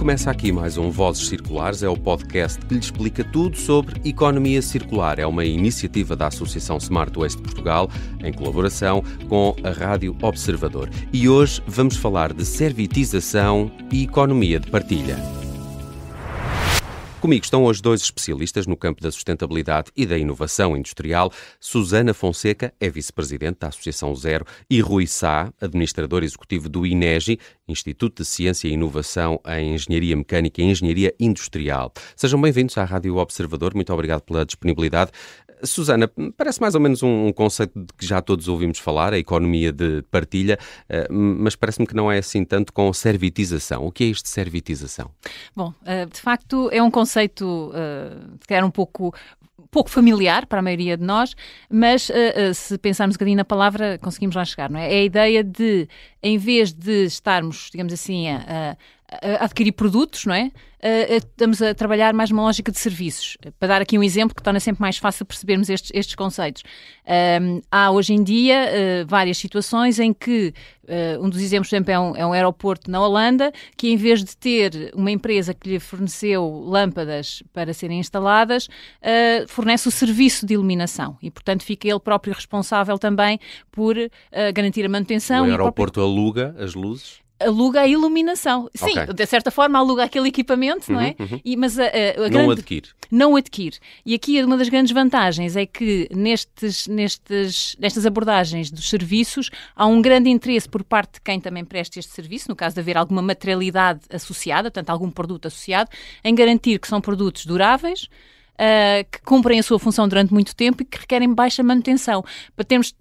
Começa aqui mais um Vozes Circulares, é o podcast que lhe explica tudo sobre economia circular. É uma iniciativa da Associação Smart Waste de Portugal, em colaboração com a Rádio Observador. E hoje vamos falar de servitização e economia de partilha. Comigo estão hoje dois especialistas no campo da sustentabilidade e da inovação industrial. Susana Fonseca é vice-presidente da Associação Zero e Rui Sá, administrador executivo do INEGI, Instituto de Ciência e Inovação em Engenharia Mecânica e Engenharia Industrial. Sejam bem-vindos à Rádio Observador. Muito obrigado pela disponibilidade. Susana, parece mais ou menos um conceito de que já todos ouvimos falar, a economia de partilha, mas parece-me que não é assim tanto com servitização. O que é isto de servitização? Bom, de facto é um conceito que era um pouco familiar para a maioria de nós, mas se pensarmos um bocadinho na palavra, conseguimos lá chegar, não é? É a ideia de, em vez de estarmos, digamos assim, a adquirir produtos, não é? Estamos a trabalhar mais numa lógica de serviços. Para dar aqui um exemplo que torna sempre mais fácil percebermos estes conceitos. Há hoje em dia várias situações em que um dos exemplos, por exemplo, é um aeroporto na Holanda, que em vez de ter uma empresa que lhe forneceu lâmpadas para serem instaladas, fornece o serviço de iluminação e, portanto, fica ele próprio responsável também por garantir a manutenção. O aeroporto aluga as luzes? Aluga a iluminação. Sim, Okay. De certa forma aluga aquele equipamento, não é? Mas Não adquire. Não adquire. E aqui uma das grandes vantagens é que nestas abordagens dos serviços há um grande interesse por parte de quem também presta este serviço, no caso de haver alguma materialidade associada, portanto algum produto associado, em garantir que são produtos duráveis, que cumprem a sua função durante muito tempo e que requerem baixa manutenção. Podemos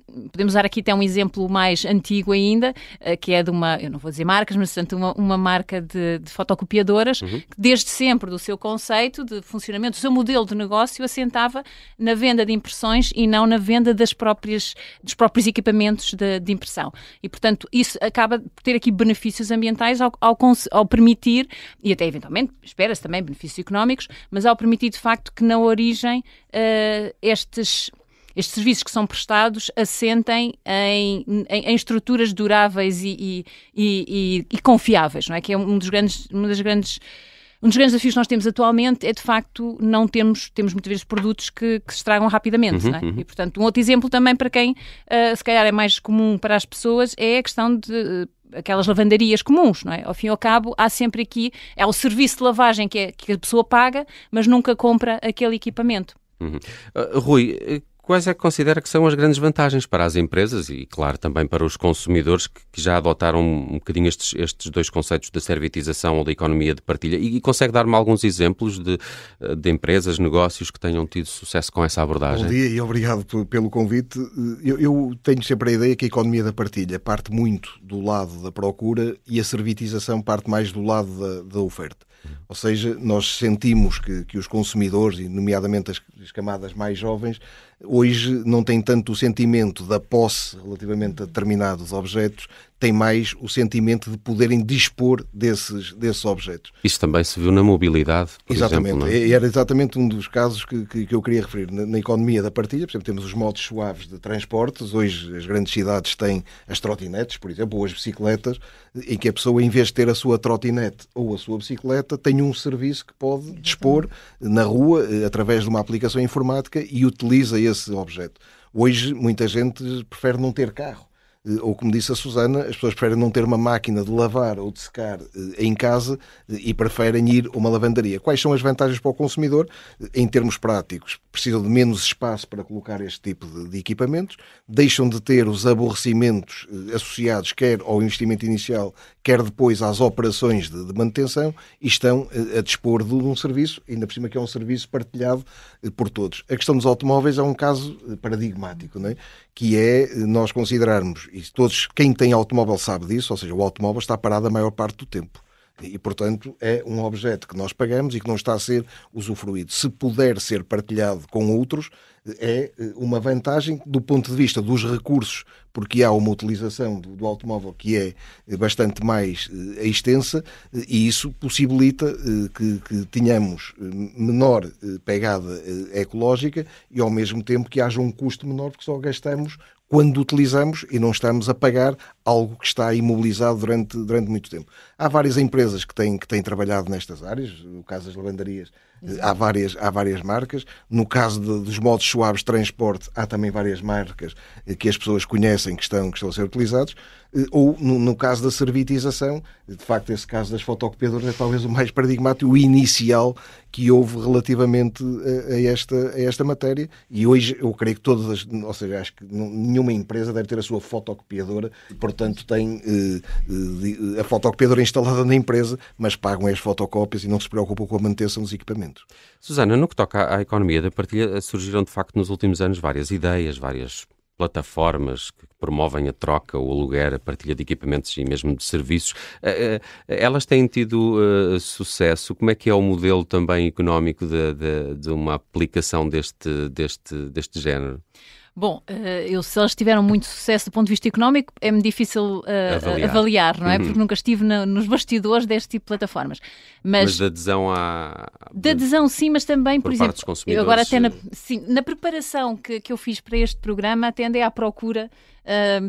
usar aqui até um exemplo mais antigo ainda, que é de uma, eu não vou dizer marcas, mas portanto uma marca de fotocopiadoras, que desde sempre do seu conceito de funcionamento, do seu modelo de negócio, assentava na venda de impressões e não na venda dos próprios equipamentos de impressão. E, portanto, isso acaba por ter aqui benefícios ambientais ao permitir, e até eventualmente, espera-se também benefícios económicos, mas ao permitir de facto que na origem estes serviços que são prestados assentem em estruturas duráveis e confiáveis, não é? Que é um dos grandes desafios que nós temos atualmente é, de facto, não temos muitas vezes produtos que se estragam rapidamente, não é? E, portanto, um outro exemplo também para quem, se calhar, é mais comum para as pessoas é a questão de aquelas lavanderias comuns, não é? Ao fim e ao cabo, há sempre aqui, é o serviço de lavagem que a pessoa paga, mas nunca compra aquele equipamento. Rui, quais é que considera que são as grandes vantagens para as empresas e, claro, também para os consumidores que já adotaram um bocadinho estes dois conceitos da servitização ou da economia de partilha? E consegue dar-me alguns exemplos de empresas, negócios que tenham tido sucesso com essa abordagem? Bom dia e obrigado pelo convite. Eu tenho sempre a ideia que a economia da partilha parte muito do lado da procura e a servitização parte mais do lado da oferta. Ou seja, nós sentimos que os consumidores, e nomeadamente as camadas mais jovens, hoje não têm tanto o sentimento da posse relativamente a determinados objetos, têm mais o sentimento de poderem dispor desses objetos. Isso também se viu na mobilidade, por exatamente. exemplo, não é? Era exatamente um dos casos que eu queria referir. Na economia da partilha, por exemplo, temos os modos suaves de transportes. Hoje as grandes cidades têm as trotinetes, por exemplo, ou as bicicletas, em que a pessoa, em vez de ter a sua trotinete ou a sua bicicleta, tem um serviço que pode dispor na rua, através de uma aplicação informática, e utiliza esse objeto. Hoje, muita gente prefere não ter carro. Ou, como disse a Susana, as pessoas preferem não ter uma máquina de lavar ou de secar em casa e preferem ir a uma lavandaria. Quais são as vantagens para o consumidor? Em termos práticos, precisam de menos espaço para colocar este tipo de equipamentos, deixam de ter os aborrecimentos associados quer ao investimento inicial, quer depois às operações de manutenção, e estão a dispor de um serviço, ainda por cima que é um serviço partilhado por todos. A questão dos automóveis é um caso paradigmático, não é? Que é nós considerarmos, e quem tem automóvel sabe disso, ou seja, o automóvel está parado a maior parte do tempo. E, portanto, é um objeto que nós pagamos e que não está a ser usufruído. Se puder ser partilhado com outros, é uma vantagem do ponto de vista dos recursos porque há uma utilização do automóvel que é bastante mais extensa, e isso possibilita que tenhamos menor pegada ecológica e ao mesmo tempo que haja um custo menor, porque só gastamos quando utilizamos e não estamos a pagar algo que está imobilizado durante muito tempo. Há várias empresas que têm trabalhado nestas áreas, no caso das lavandarias, há várias marcas. No caso dos modos suaves de transporte, há também várias marcas que as pessoas conhecem que estão a ser utilizados. Ou, no caso da servitização, de facto, esse caso das fotocopiadoras é talvez o mais paradigmático, o inicial que houve relativamente a esta matéria. E hoje eu creio que ou seja, acho que nenhuma empresa deve ter a sua fotocopiadora, portanto tem a fotocopiadora instalada na empresa, mas pagam as fotocópias e não se preocupam com a manutenção dos equipamentos. Susana, no que toca à economia da partilha, surgiram de facto nos últimos anos várias ideias, várias plataformas que promovem a troca, o aluguer, a partilha de equipamentos e mesmo de serviços. Elas têm tido sucesso? Como é que é o modelo também económico de uma aplicação deste género? Bom, se eles tiveram muito sucesso do ponto de vista económico, é-me difícil avaliar, não é? Porque nunca estive nos bastidores deste tipo de plataformas. Mas de adesão de adesão, sim, mas também, por exemplo, dos consumidores, eu agora até na preparação que eu fiz para este programa, até andei à procura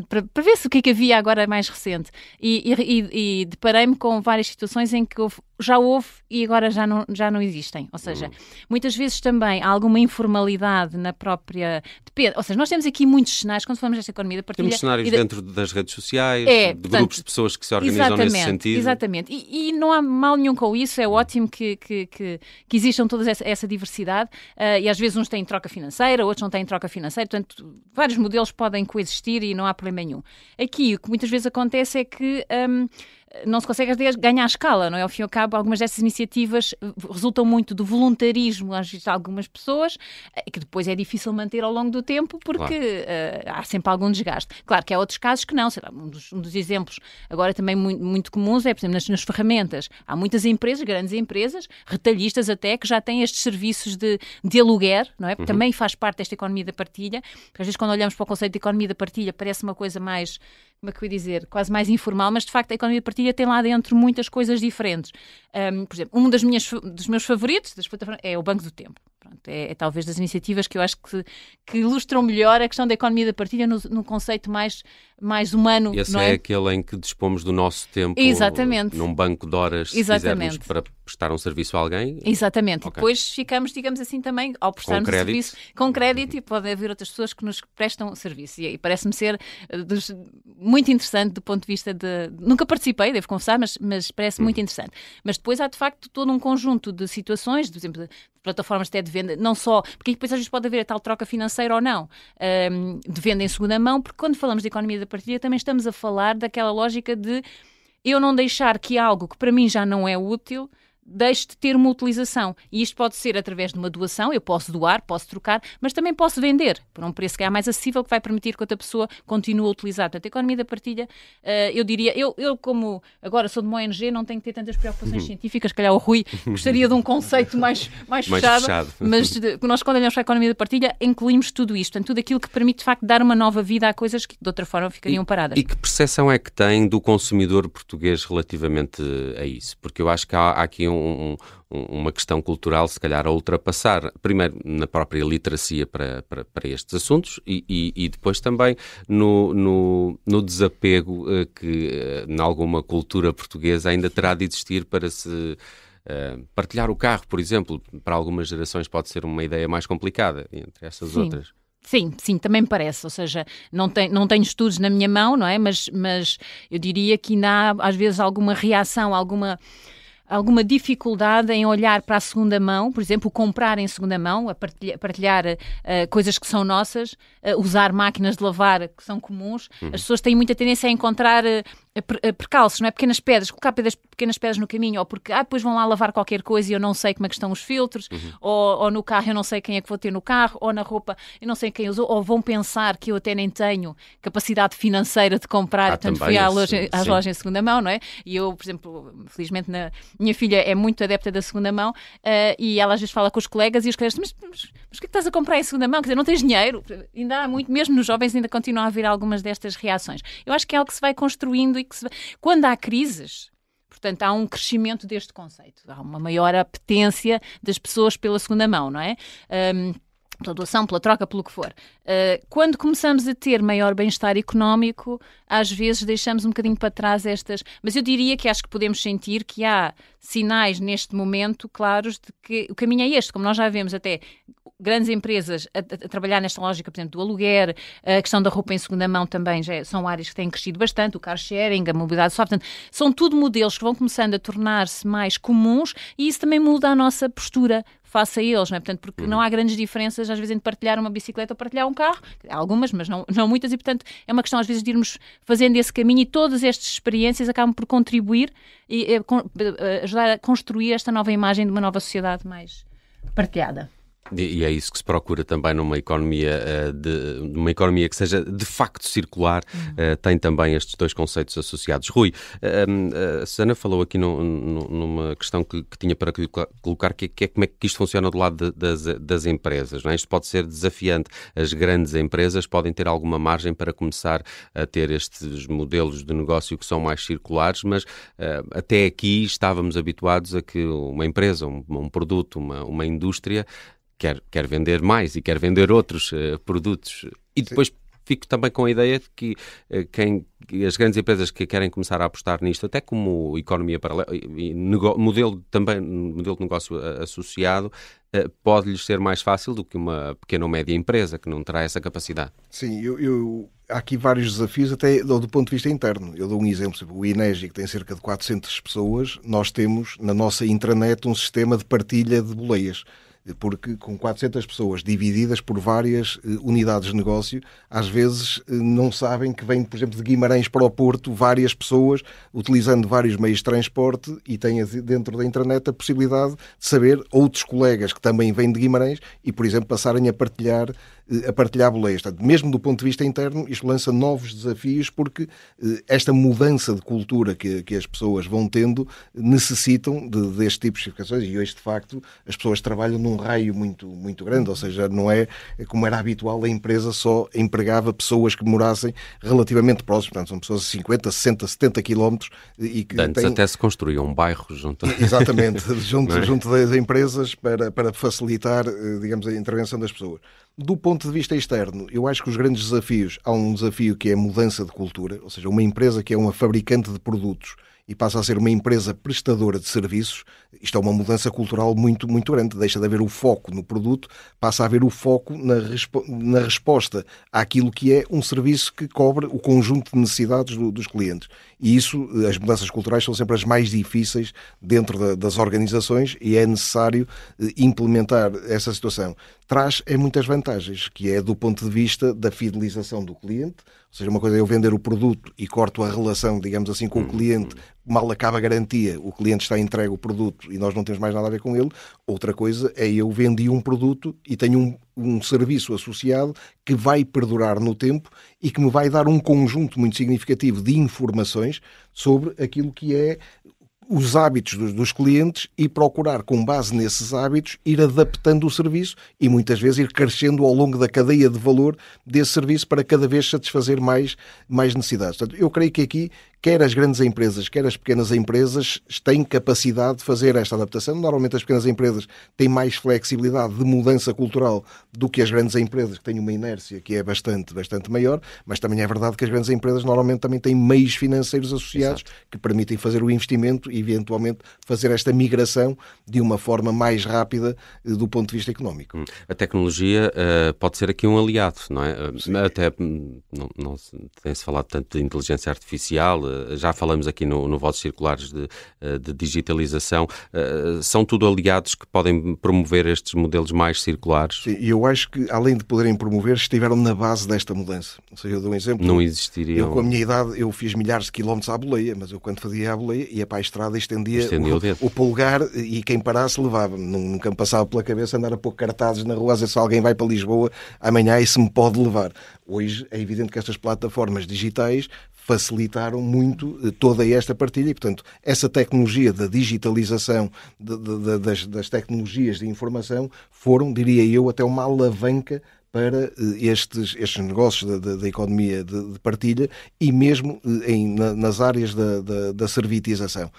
para ver se o que havia agora mais recente. E deparei-me com várias situações em que já houve e agora já não existem. Ou seja, muitas vezes também há alguma informalidade na própria... Depende. Ou seja, nós temos aqui muitos cenários, quando falamos desta economia da partilha... Temos cenários dentro das redes sociais, portanto, grupos de pessoas que se organizam nesse sentido. Exatamente. E não há mal nenhum com isso, é ótimo que existam toda essa diversidade, e às vezes uns têm troca financeira, outros não têm troca financeira, portanto, vários modelos podem coexistir e não há problema nenhum. Aqui, o que muitas vezes acontece é que não se consegue ganhar escala, não é? Ao fim e ao cabo, algumas dessas iniciativas resultam muito do voluntarismo, às vezes, de algumas pessoas, que depois é difícil manter ao longo do tempo, porque há sempre algum desgaste. Claro que há outros casos que não, sei lá, um dos exemplos agora também muito comuns é, por exemplo, nas ferramentas. Há muitas empresas, grandes empresas, retalhistas até, que já têm estes serviços de aluguer, não é? Também faz parte desta economia da partilha, porque às vezes quando olhamos para o conceito de economia da partilha parece uma coisa mais, como é que eu ia dizer, quase mais informal, mas de facto a economia da partilha tem lá dentro muitas coisas diferentes. Por exemplo, um dos meus favoritos das plataformas é o Banco do Tempo. Pronto, é talvez das iniciativas que eu acho que ilustram melhor a questão da economia da partilha no conceito mais humano. E esse não é? É aquele em que dispomos do nosso tempo. Exatamente. Num banco de horas, se quisermos, para prestar um serviço a alguém. Exatamente. Okay. E depois ficamos, digamos assim, também, ao prestarmos o serviço com crédito, e pode haver outras pessoas que nos prestam serviço. E parece-me ser muito interessante do ponto de vista de... Nunca participei, devo confessar, mas parece muito interessante. Mas depois há, de facto, todo um conjunto de situações, por exemplo, de plataformas até de venda, não só... Porque depois às vezes pode haver a tal troca financeira ou não, de venda em segunda mão, porque quando falamos de economia da partilha também estamos a falar daquela lógica de eu não deixar que algo que para mim já não é útil deixe de ter uma utilização. E isto pode ser através de uma doação, eu posso doar, posso trocar, mas também posso vender por um preço que é mais acessível, que vai permitir que outra pessoa continue a utilizar. Portanto, a economia da partilha, eu diria, eu como agora sou de uma ONG, não tenho que ter tantas preocupações científicas, se calhar o Rui gostaria de um conceito mais fechado, mas nós quando olhamos para a economia da partilha incluímos tudo isto, portanto, tudo aquilo que permite de facto dar uma nova vida a coisas que de outra forma ficariam paradas. E que percepção é que tem do consumidor português relativamente a isso? Porque eu acho que há aqui uma questão cultural, se calhar, a ultrapassar, primeiro na própria literacia para estes assuntos e depois também no desapego que, em alguma cultura portuguesa, ainda terá de existir para se partilhar o carro, por exemplo. Para algumas gerações pode ser uma ideia mais complicada, entre essas outras. Sim, também me parece, ou seja, não tenho estudos na minha mão, não é? Mas eu diria que ainda há, às vezes, alguma reação, alguma dificuldade em olhar para a segunda mão, por exemplo, comprar em segunda mão, a partilhar coisas que são nossas, usar máquinas de lavar que são comuns. As pessoas têm muita tendência a encontrar percalços, não é? Pequenas pedras, colocar pequenas pedras no caminho, ou porque depois vão lá lavar qualquer coisa e eu não sei como é que estão os filtros, ou no carro eu não sei quem é que vou ter no carro, ou na roupa eu não sei quem usou, ou vão pensar que eu até nem tenho capacidade financeira de comprar, portanto fui às lojas em segunda mão, não é? E eu, por exemplo, felizmente minha filha é muito adepta da segunda mão, e ela às vezes fala com os colegas e os colegas dizem, mas o que é que estás a comprar em segunda mão? Quer dizer, não tens dinheiro? Ainda há muito, mesmo nos jovens ainda continua a haver algumas destas reações. Eu acho que é algo que se vai construindo e que quando há crises, portanto, há um crescimento deste conceito. Há uma maior apetência das pessoas pela segunda mão, não é? Pela doação, pela troca, pelo que for. Quando começamos a ter maior bem-estar económico, às vezes deixamos um bocadinho para trás estas... Mas eu diria que acho que podemos sentir que há sinais neste momento claros de que o caminho é este, como nós já vemos até grandes empresas a trabalhar nesta lógica, por exemplo, do aluguer, a questão da roupa em segunda mão também são áreas que têm crescido bastante, o car sharing, a mobilidade soft, portanto, são tudo modelos que vão começando a tornar-se mais comuns e isso também muda a nossa postura face a eles, não é? Portanto, porque não há grandes diferenças às vezes entre partilhar uma bicicleta ou partilhar um carro, há algumas, mas não muitas, e portanto é uma questão às vezes de irmos fazendo esse caminho e todas estas experiências acabam por contribuir e ajudar a construir esta nova imagem de uma nova sociedade mais partilhada. E é isso que se procura também numa economia, numa economia que seja de facto circular, tem também estes dois conceitos associados. Rui, a Susana falou aqui numa questão que tinha para colocar, que é como é que isto funciona do lado das empresas, não é? Isto pode ser desafiante. As grandes empresas podem ter alguma margem para começar a ter estes modelos de negócio que são mais circulares, mas até aqui estávamos habituados a que uma empresa, um produto, uma indústria quer vender mais e quer vender outros produtos. E depois fico também com a ideia de que as grandes empresas que querem começar a apostar nisto, até como economia paralela e modelo de negócio associado, pode-lhes ser mais fácil do que uma pequena ou média empresa que não terá essa capacidade. Sim, há aqui vários desafios, até do ponto de vista interno. Eu dou um exemplo, o INEGI, que tem cerca de 400 pessoas, nós temos na nossa intranet um sistema de partilha de boleias. Porque com 400 pessoas divididas por várias unidades de negócio, às vezes não sabem que vêm, por exemplo, de Guimarães para o Porto, várias pessoas utilizando vários meios de transporte e têm dentro da internet a possibilidade de saber outros colegas que também vêm de Guimarães e, por exemplo, passarem a partilhar boleias. Portanto, mesmo do ponto de vista interno, isto lança novos desafios porque esta mudança de cultura que as pessoas vão tendo necessitam deste tipo de situações e hoje, de facto, as pessoas trabalham num raio muito, muito grande, ou seja, não é como era habitual, a empresa só empregava pessoas que morassem relativamente próximas, portanto, são pessoas a 50, 60, 70 quilómetros e que antes até se construía um bairro junto... Exatamente, junto das empresas para facilitar, digamos, a intervenção das pessoas. Do ponto de vista externo, eu acho que os grandes desafios, há um desafio que é a mudança de cultura, ou seja, uma empresa que é uma fabricante de produtos e passa a ser uma empresa prestadora de serviços, isto é uma mudança cultural muito, muito grande. Deixa de haver o foco no produto, passa a haver o foco na resposta àquilo que é um serviço que cobre o conjunto de necessidades dos clientes. E isso, as mudanças culturais são sempre as mais difíceis dentro das organizações e é necessário implementar essa situação. Traz muitas vantagens, que é do ponto de vista da fidelização do cliente, ou seja, uma coisa é eu vender o produto e corto a relação, digamos assim, com o cliente, mal acaba a garantia, o cliente está entregue o produto e nós não temos mais nada a ver com ele. Outra coisa é eu vendi um produto e tenho um serviço associado que vai perdurar no tempo e que me vai dar um conjunto muito significativo de informações sobre aquilo que é os hábitos dos clientes e procurar, com base nesses hábitos, ir adaptando o serviço e muitas vezes ir crescendo ao longo da cadeia de valor desse serviço para cada vez satisfazer mais necessidades. Portanto, eu creio que aqui, quer as grandes empresas, quer as pequenas empresas, têm capacidade de fazer esta adaptação. Normalmente as pequenas empresas têm mais flexibilidade de mudança cultural do que as grandes empresas, que têm uma inércia que é bastante maior, mas também é verdade que as grandes empresas normalmente também têm meios financeiros associados. Exato. Que permitem fazer o investimento e eventualmente fazer esta migração de uma forma mais rápida do ponto de vista económico. A tecnologia pode ser aqui um aliado, não é? Sim. Até não tem-se falado tanto de inteligência artificial, já falamos aqui no Vozes Circulares de digitalização, são tudo aliados que podem promover estes modelos mais circulares? Sim, e eu acho que, além de poderem promover, estiveram na base desta mudança. Ou seja, eu dou um exemplo. Não existiriam... Eu, com a minha idade, eu fiz milhares de quilómetros à boleia, mas eu, quando fazia a boleia, ia para a estrada e estendia o polegar, e quem parasse levava. Nunca me passava pela cabeça andar a pôr cartazes na rua a dizer se alguém vai para Lisboa amanhã e se me pode levar. Hoje é evidente que estas plataformas digitais facilitaram muito toda esta partilha e, portanto, essa tecnologia da digitalização das tecnologias de informação foram, diria eu, até uma alavanca para estes negócios da economia de partilha e mesmo nas áreas da servitização.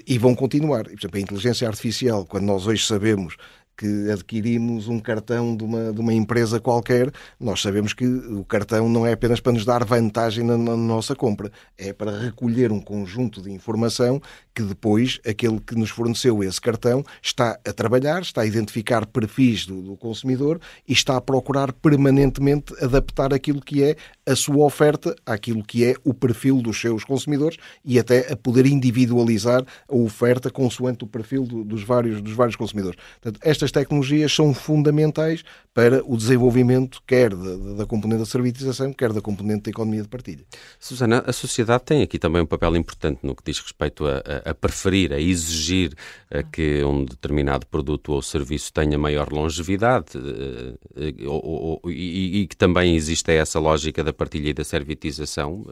E vão continuar. E, por exemplo, a inteligência artificial, quando nós hoje sabemos que adquirimos um cartão de uma empresa qualquer, nós sabemos que o cartão não é apenas para nos dar vantagem na nossa compra, é para recolher um conjunto de informação que depois aquele que nos forneceu esse cartão está a trabalhar, está a identificar perfis do consumidor e está a procurar permanentemente adaptar aquilo que é a sua oferta àquilo que é o perfil dos seus consumidores e até a poder individualizar a oferta consoante o perfil dos vários consumidores. Portanto, estas tecnologias são fundamentais para o desenvolvimento quer da componente da servitização, quer da componente da economia de partilha. Susana, a sociedade tem aqui também um papel importante no que diz respeito a preferir, a exigir que um determinado produto ou serviço tenha maior longevidade e que também existe essa lógica da partilha e da servitização.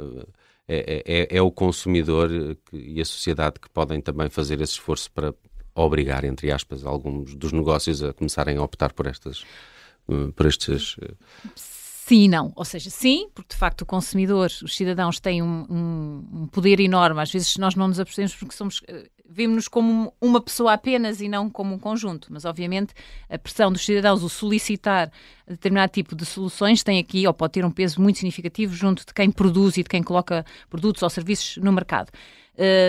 É o consumidor e a sociedade que podem também fazer esse esforço para obrigar, entre aspas, alguns dos negócios a começarem a optar por estes... Sim e não. Ou seja, sim, porque de facto o consumidor, os cidadãos têm um poder enorme. Às vezes nós não nos apercebemos porque vemos-nos como uma pessoa apenas e não como um conjunto. Mas obviamente a pressão dos cidadãos, o solicitar determinado tipo de soluções tem aqui, ou pode ter um peso muito significativo junto de quem produz e de quem coloca produtos ou serviços no mercado.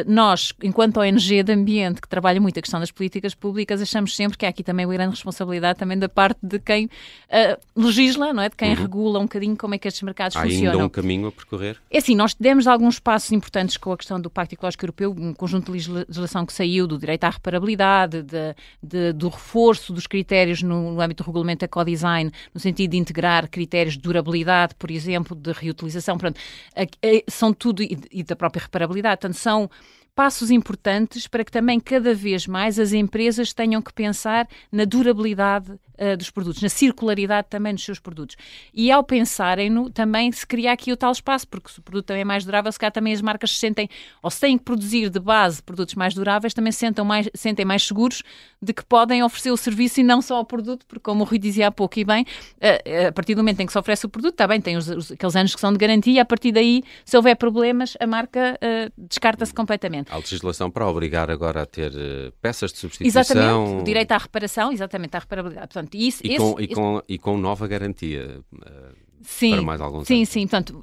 Nós, enquanto ONG de ambiente, que trabalha muito a questão das políticas públicas, achamos sempre que há aqui também uma grande responsabilidade também da parte de quem legisla, não é? De quem regula um bocadinho como é que estes mercados funcionam. Há ainda um caminho a percorrer? É assim, nós demos alguns passos importantes com a questão do Pacto Ecológico Europeu, um conjunto de legislação que saiu do direito à reparabilidade, do reforço dos critérios no âmbito do regulamento ecodesign, no sentido de integrar critérios de durabilidade, por exemplo, de reutilização, pronto, são tudo, e da própria reparabilidade, portanto, são passos importantes para que também cada vez mais as empresas tenham que pensar na durabilidade dos produtos, na circularidade também dos seus produtos. E ao pensarem-no, também se cria aqui o tal espaço, porque se o produto também é mais durável, se calhar também as marcas se sentem, ou se têm que produzir de base produtos mais duráveis, também se sentem mais seguros de que podem oferecer o serviço e não só o produto, porque como o Rui dizia há pouco e bem, a partir do momento em que se oferece o produto, está bem, tem aqueles anos que são de garantia, e a partir daí, se houver problemas, a marca descarta-se completamente. Há legislação para obrigar agora a ter peças de substituição. Exatamente, o direito à reparação, exatamente, à reparabilidade. Portanto, e com nova garantia sim, para mais alguns sim, anos. Sim, portanto,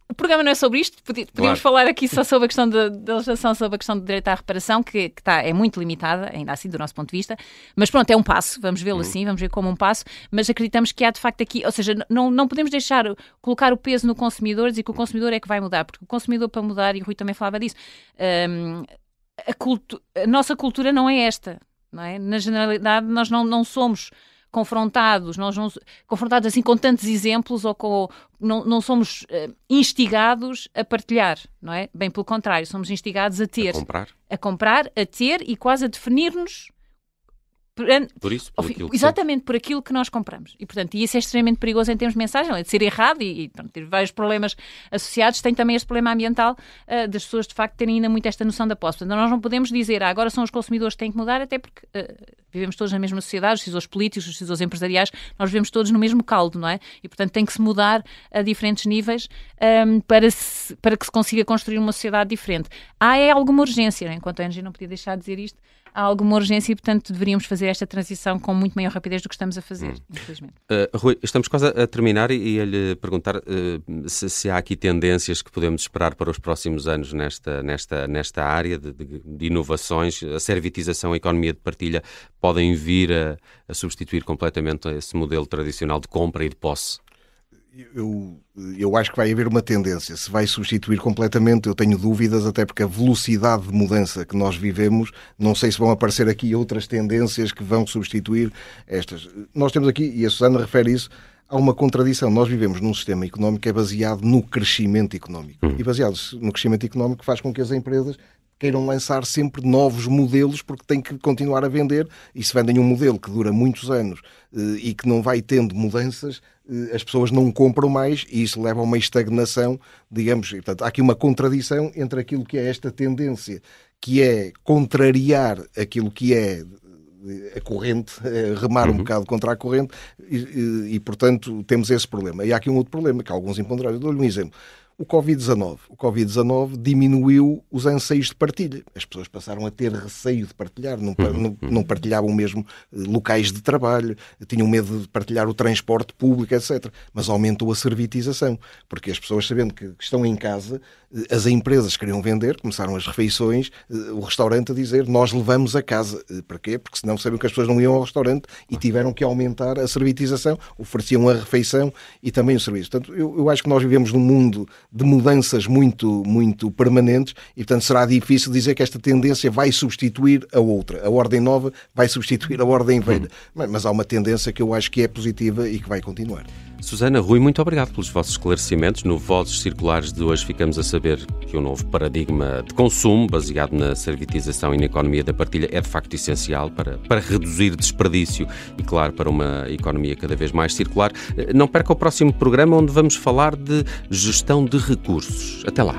o programa não é sobre isto, podíamos claro. falar aqui só sobre a questão da legislação, sobre a questão do direito à reparação, que é muito limitada, ainda assim, do nosso ponto de vista, mas pronto, é um passo, vamos vê-lo assim, vamos ver como um passo, mas acreditamos que há de facto aqui, ou seja, não podemos colocar o peso no consumidor e dizer que o consumidor é que vai mudar, porque o consumidor para mudar, e o Rui também falava disso, a nossa cultura não é esta, não é? Na generalidade nós não somos confrontados assim com tantos exemplos ou não somos instigados a partilhar, não é? Bem pelo contrário, somos instigados a ter. A comprar, a ter e quase a definir-nos exatamente por aquilo que nós compramos. E, portanto, isso é extremamente perigoso em termos de mensagem, é de ser errado e ter vários problemas associados. Tem também este problema ambiental das pessoas, de facto, terem ainda muito esta noção da posse. Portanto, nós não podemos dizer agora são os consumidores que têm que mudar, até porque vivemos todos na mesma sociedade, os decisores políticos, os decisores empresariais, nós vivemos todos no mesmo caldo, não é? E, portanto, tem que se mudar a diferentes níveis para que se consiga construir uma sociedade diferente. Há alguma urgência, né? Enquanto a ONG não podia deixar de dizer isto, há alguma urgência e, portanto, deveríamos fazer esta transição com muito maior rapidez do que estamos a fazer, infelizmente. Rui, estamos quase a terminar e ia-lhe perguntar se há aqui tendências que podemos esperar para os próximos anos nesta área de inovações. A servitização, a economia de partilha podem vir a substituir completamente esse modelo tradicional de compra e de posse? Eu acho que vai haver uma tendência. Se vai substituir completamente, eu tenho dúvidas, até porque a velocidade de mudança que nós vivemos, não sei se vão aparecer aqui outras tendências que vão substituir estas. Nós temos aqui, e a Susana refere isso, há uma contradição. Nós vivemos num sistema económico que é baseado no crescimento económico. E baseado no crescimento económico faz com que as empresas queiram lançar sempre novos modelos, porque têm que continuar a vender, e se vendem um modelo que dura muitos anos e que não vai tendo mudanças, as pessoas não compram mais e isso leva a uma estagnação, digamos. E, portanto, há aqui uma contradição entre aquilo que é esta tendência, que é contrariar aquilo que é a corrente, remar um bocado contra a corrente e, portanto, temos esse problema. E há aqui um outro problema, que alguns imponderáveis. Dou-lhe um exemplo. O Covid-19 diminuiu os anseios de partilha. As pessoas passaram a ter receio de partilhar, não partilhavam mesmo locais de trabalho, tinham medo de partilhar o transporte público, etc. Mas aumentou a servitização, porque as pessoas, sabendo que estão em casa, as empresas queriam vender, começaram as refeições, o restaurante a dizer, nós levamos a casa. Para quê? Porque senão sabiam que as pessoas não iam ao restaurante e tiveram que aumentar a servitização, ofereciam a refeição e também o serviço. Portanto, eu acho que nós vivemos num mundo de mudanças muito, muito permanentes e, portanto, será difícil dizer que esta tendência vai substituir a outra. A ordem nova vai substituir a ordem velha. Mas há uma tendência que eu acho que é positiva e que vai continuar. Susana, Rui, muito obrigado pelos vossos esclarecimentos. No Vozes Circulares de hoje ficamos a saber que o novo paradigma de consumo, baseado na servitização e na economia da partilha, é de facto essencial para reduzir desperdício e, claro, para uma economia cada vez mais circular. Não perca o próximo programa, onde vamos falar de gestão de recursos. Até lá.